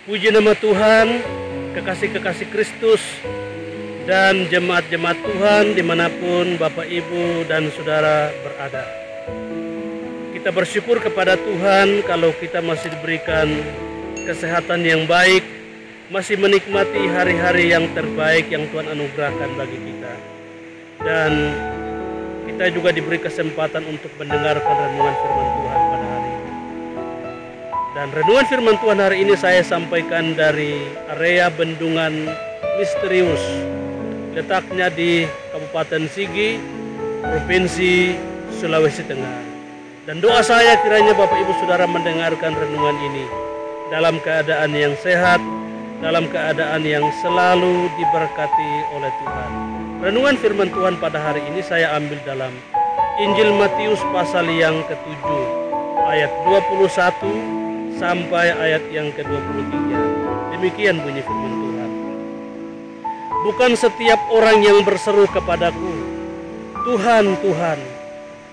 Puji nama Tuhan, kekasih-kekasih Kristus, dan jemaat-jemaat Tuhan dimanapun Bapak, Ibu, dan Saudara berada. Kita bersyukur kepada Tuhan kalau kita masih diberikan kesehatan yang baik, masih menikmati hari-hari yang terbaik yang Tuhan anugerahkan bagi kita. Dan kita juga diberi kesempatan untuk mendengarkan renungan firman Tuhan pada hari ini. Dan renungan firman Tuhan hari ini saya sampaikan dari area Bendungan Misterius, letaknya di Kabupaten Sigi, Provinsi Sulawesi Tengah. Dan doa saya kiranya Bapak Ibu Saudara mendengarkan renungan ini dalam keadaan yang sehat, dalam keadaan yang selalu diberkati oleh Tuhan. Renungan firman Tuhan pada hari ini saya ambil dalam Injil Matius pasal yang ke-7 ayat 21 sampai ayat yang ke-23. Demikian bunyi firman Tuhan. Bukan setiap orang yang berseru kepadaku, Tuhan, Tuhan,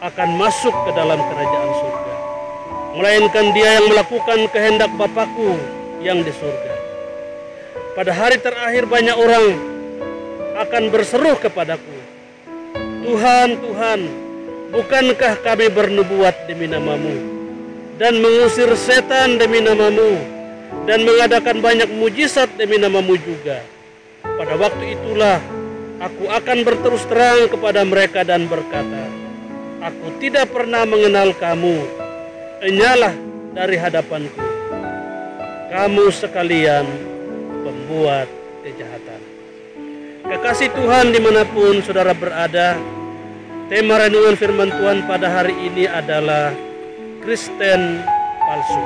akan masuk ke dalam kerajaan surga, melainkan dia yang melakukan kehendak Bapakku yang di surga. Pada hari terakhir banyak orang akan berseru kepadaku, Tuhan, Tuhan, bukankah kami bernubuat demi namamu, dan mengusir setan demi namamu, dan mengadakan banyak mujizat demi namamu juga? Pada waktu itulah aku akan berterus terang kepada mereka dan berkata, aku tidak pernah mengenal kamu, enyalah dari hadapanku, kamu sekalian pembuat kejahatan. Kekasih Tuhan dimanapun saudara berada, tema renungan firman Tuhan pada hari ini adalah Kristen palsu.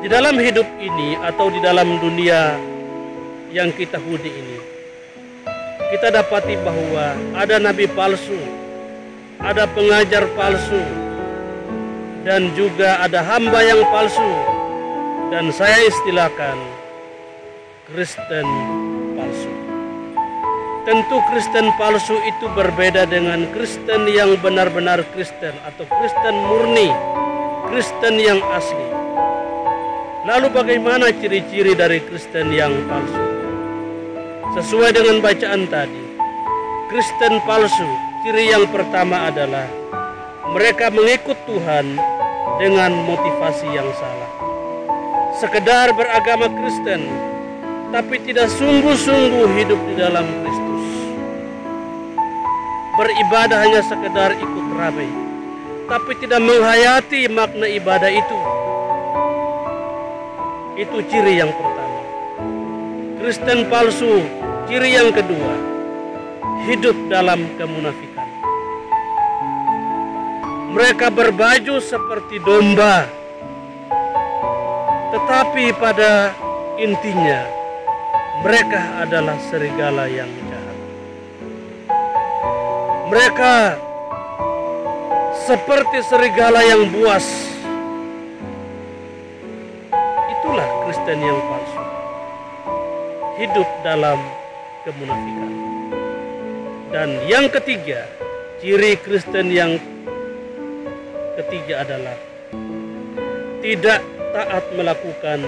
Di dalam hidup ini atau di dalam dunia yang kita huni ini, kita dapati bahwa ada nabi palsu, ada pengajar palsu, dan juga ada hamba yang palsu, dan saya istilahkan Kristen palsu. Tentu Kristen palsu itu berbeda dengan Kristen yang benar-benar Kristen atau Kristen murni, Kristen yang asli. Lalu bagaimana ciri-ciri dari Kristen yang palsu? Sesuai dengan bacaan tadi, Kristen palsu, ciri yang pertama adalah mereka mengikut Tuhan dengan motivasi yang salah. Sekedar beragama Kristen, tapi tidak sungguh-sungguh hidup di dalam Kristus. Beribadah hanya sekedar ikut ramai, tapi tidak menghayati makna ibadah itu. Itu ciri yang pertama. Kristen palsu, ciri yang kedua, hidup dalam kemunafikan. Mereka berbaju seperti domba, tetapi pada intinya mereka adalah serigala yang jahat. Mereka seperti serigala yang buas. Itulah Kristen yang palsu, hidup dalam kemunafikan. Dan yang ketiga, ciri Kristen yang ketiga adalah tidak taat melakukan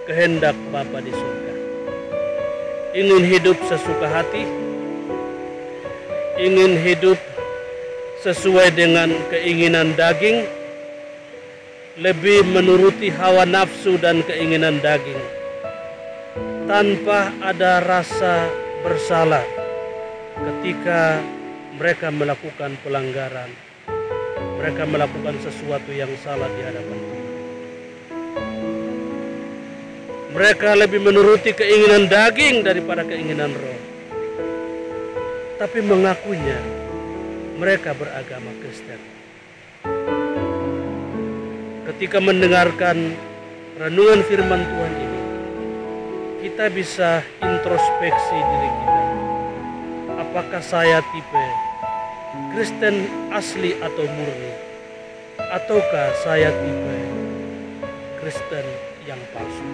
kehendak Bapa di surga. Ingin hidup sesuka hati, ingin hidup sesuai dengan keinginan daging, lebih menuruti hawa nafsu dan keinginan daging, tanpa ada rasa bersalah ketika mereka melakukan pelanggaran, mereka melakukan sesuatu yang salah di hadapan Tuhan. Mereka lebih menuruti keinginan daging daripada keinginan roh, tapi mengakunya mereka beragama Kristen. Ketika mendengarkan renungan firman Tuhan ini, kita bisa introspeksi diri kita. Apakah saya tipe Kristen asli atau murni, ataukah saya tipe Kristen yang palsu?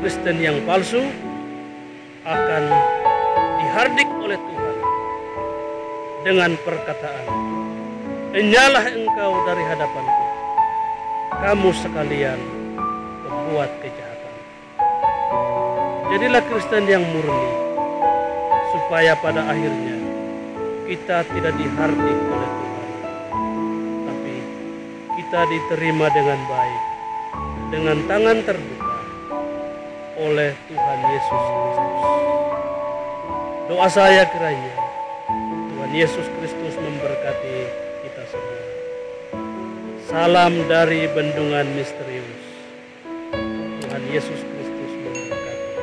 Kristen yang palsu akan dihardik oleh Tuhan dengan perkataan, enyalah engkau dari hadapanku, kamu sekalian berbuat kejahatan. Jadilah Kristen yang murni, supaya pada akhirnya kita tidak dihardik oleh Tuhan, tapi kita diterima dengan baik, dengan tangan terbuka oleh Tuhan Yesus Kristus. Doa saya kiranya Tuhan Yesus Kristus memberkati kita semua. Salam dari Bendungan Misterius. Tuhan Yesus Kristus memberkati.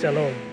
Shalom.